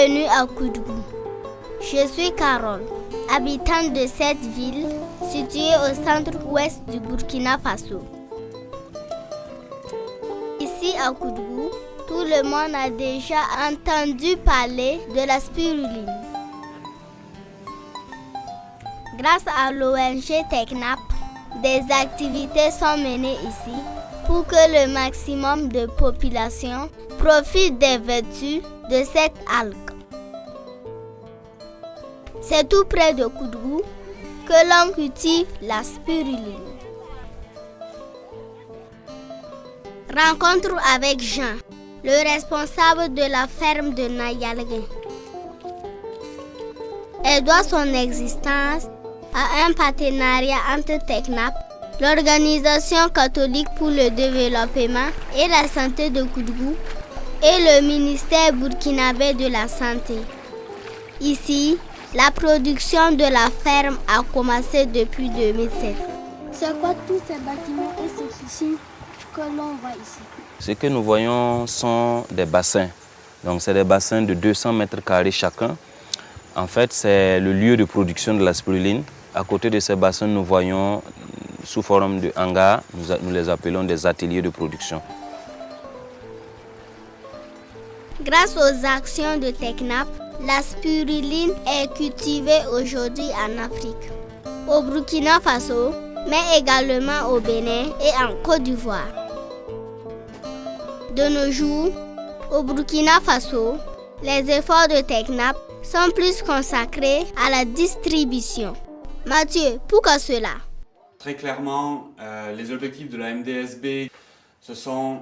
Bienvenue à Koudgou. Je suis Carole, habitante de cette ville située au centre-ouest du Burkina Faso. Ici à Koudgou, tout le monde a déjà entendu parler de la spiruline. Grâce à l'ONG TechNap, des activités sont menées ici pour que le maximum de population profite des vertus de cette algue. C'est tout près de Koudgou que l'on cultive la spiruline. Rencontre avec Jean, le responsable de la ferme de Nayalgué. Elle doit son existence à un partenariat entre TechNap, l'Organisation catholique pour le développement et la santé de Koudgou, et le ministère burkinabé de la Santé. Ici, la production de la ferme a commencé depuis 2007. C'est quoi tous ces bâtiments et ces piscines que l'on voit ici? Ce que nous voyons sont des bassins. Donc, c'est des bassins de 200 mètres carrés chacun. En fait, c'est le lieu de production de la spiruline. À côté de ces bassins, nous voyons sous forme de hangars, nous les appelons des ateliers de production. Grâce aux actions de TechNap, la spiruline est cultivée aujourd'hui en Afrique, au Burkina Faso, mais également au Bénin et en Côte d'Ivoire. De nos jours, au Burkina Faso, les efforts de TechNap sont plus consacrés à la distribution. Mathieu, pourquoi cela? Très clairement, les objectifs de la MDSB, ce sont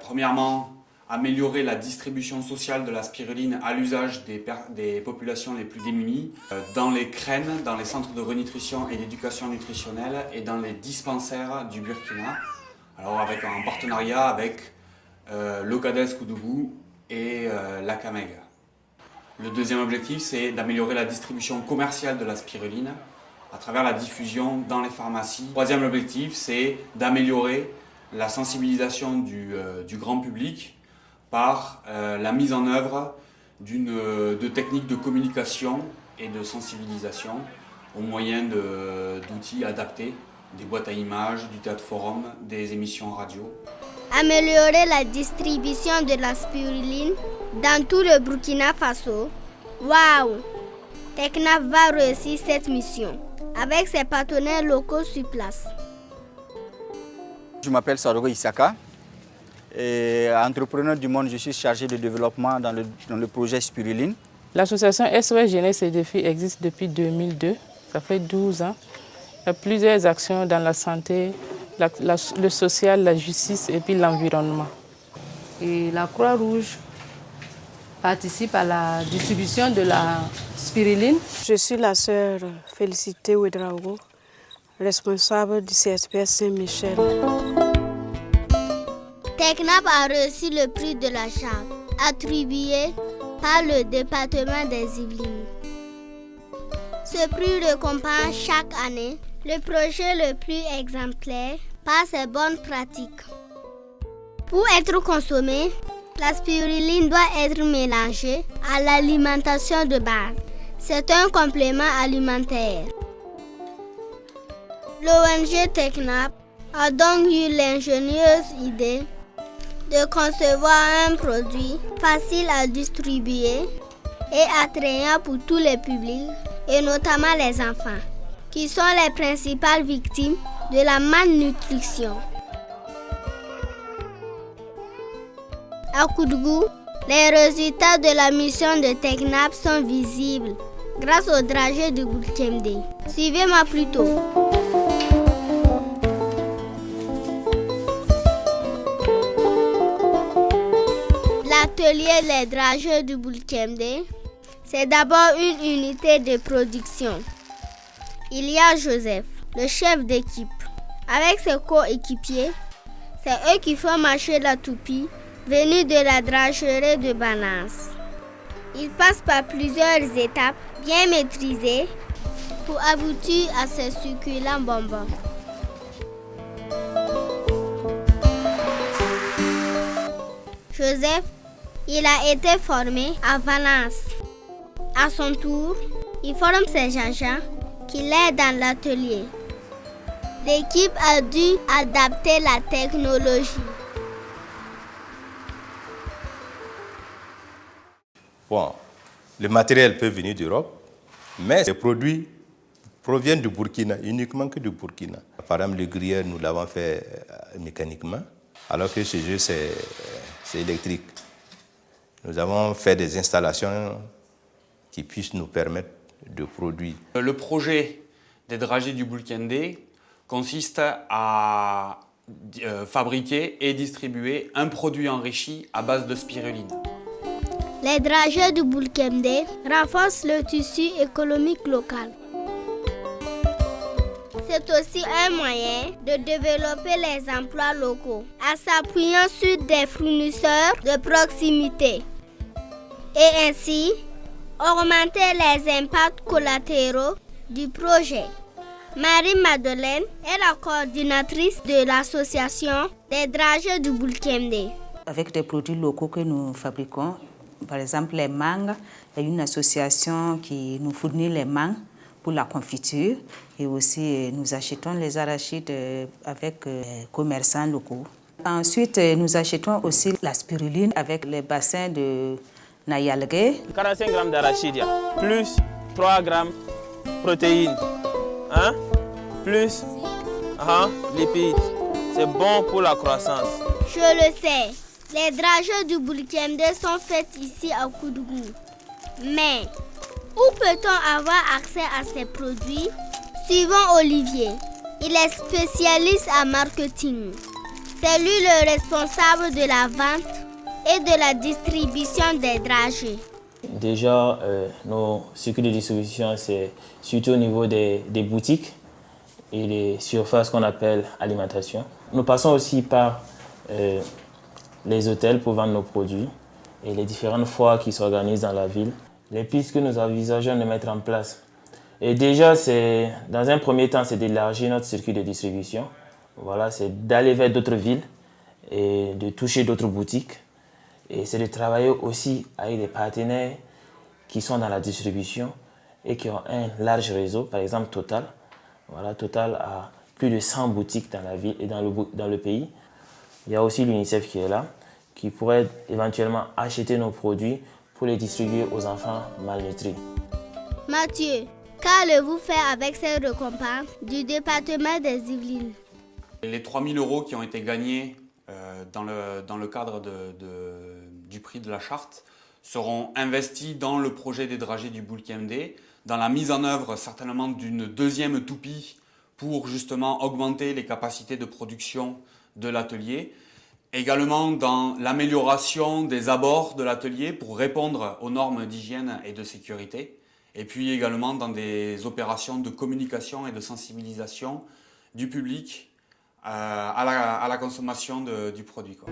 premièrement améliorer la distribution sociale de la spiruline à l'usage des populations les plus démunies, dans les CREN, dans les centres de renutrition et d'éducation nutritionnelle et dans les dispensaires du Burkina, alors en partenariat avec l'OCADES Koudgou et la CAMEG. Le deuxième objectif, c'est d'améliorer la distribution commerciale de la spiruline à travers la diffusion dans les pharmacies. Le troisième objectif, c'est d'améliorer la sensibilisation du grand public par la mise en œuvre de techniques de communication et de sensibilisation au moyen d'outils adaptés, des boîtes à images, du théâtre forum, des émissions radio. Améliorer la distribution de la spiruline dans tout le Burkina Faso. Waouh! TechNap va réussir cette mission avec ses partenaires locaux sur place. Je m'appelle Sadoro Isaka. Et entrepreneur du monde, je suis chargé de développement dans le projet Spiruline. L'association SOS Jeunesse et Défis existe depuis 2002, ça fait 12 ans. Il y a plusieurs actions dans la santé, le social, la justice et puis l'environnement. Et la Croix-Rouge participe à la distribution de la spiruline. Je suis la sœur Félicité Ouedraogo, responsable du CSPS Saint-Michel. TechNap a reçu le prix de la charte, attribué par le département des Yvelines. Ce prix récompense chaque année le projet le plus exemplaire par ses bonnes pratiques. Pour être consommée, la spiruline doit être mélangée à l'alimentation de base. C'est un complément alimentaire. L'ONG TechNap a donc eu l'ingénieuse idée de concevoir un produit facile à distribuer et attrayant pour tous les publics, et notamment les enfants, qui sont les principales victimes de la malnutrition. À Koudgou, les résultats de la mission de TechNap sont visibles grâce au dragé de Boulkemde. Suivez-moi plutôt. L'atelier Les Drageurs du Boulkemde, c'est d'abord une unité de production. Il y a Joseph, le chef d'équipe. Avec ses coéquipiers, c'est eux qui font marcher la toupie venue de la dragerie de Banas. Ils passent par plusieurs étapes bien maîtrisées pour aboutir à ces succulents bonbons. Joseph, Il a été formé à Valence. À son tour, il forme ses agents qui l'aident dans l'atelier. L'équipe a dû adapter la technologie. Bon, le matériel peut venir d'Europe, mais les produits proviennent du Burkina, uniquement que du Burkina. Par exemple, le gruyère, nous l'avons fait mécaniquement, alors que chez eux, c'est électrique. Nous avons fait des installations qui puissent nous permettre de produire. Le projet des dragées du Bulkende consiste à fabriquer et distribuer un produit enrichi à base de spiruline. Les dragées du Bulkende renforcent le tissu économique local. C'est aussi un moyen de développer les emplois locaux en s'appuyant sur des fournisseurs de proximité et ainsi augmenter les impacts collatéraux du projet. Marie-Madeleine est la coordinatrice de l'association des dragées du Bulkende. Avec des produits locaux que nous fabriquons, par exemple les mangues, il y a une association qui nous fournit les mangues pour la confiture et aussi nous achetons les arachides avec les commerçants locaux. Ensuite, nous achetons aussi la spiruline avec les bassins de Nayalgué. 45 grammes d'arachide, plus 3 grammes protéines, hein? Plus lipides. C'est bon pour la croissance. Je le sais, les dragées du Bulkende sont faites ici à Koudougou. Mais où peut-on avoir accès à ces produits? Suivons Olivier. Il est spécialiste en marketing. C'est lui le responsable de la vente et de la distribution des dragées. Déjà, nos circuits de distribution, c'est surtout au niveau des boutiques et des surfaces qu'on appelle alimentation. Nous passons aussi par les hôtels pour vendre nos produits et les différentes foires qui s'organisent dans la ville. Les pistes que nous envisageons de mettre en place. Et déjà, dans un premier temps, c'est d'élargir notre circuit de distribution. Voilà, c'est d'aller vers d'autres villes et de toucher d'autres boutiques. Et c'est de travailler aussi avec des partenaires qui sont dans la distribution et qui ont un large réseau, par exemple Total. Voilà, Total a plus de 100 boutiques dans la ville et dans le pays. Il y a aussi l'UNICEF qui est là, qui pourrait éventuellement acheter nos produits pour les distribuer aux enfants malnutris. Mathieu, qu'allez-vous faire avec ces récompenses du département des Yvelines? Les 3 000 € qui ont été gagnés dans le cadre du prix de la charte seront investis dans le projet des dragées du Bulkende, dans la mise en œuvre certainement d'une deuxième toupie pour justement augmenter les capacités de production de l'atelier. Également dans l'amélioration des abords de l'atelier pour répondre aux normes d'hygiène et de sécurité. Et puis également dans des opérations de communication et de sensibilisation du public à la consommation du produit, quoi.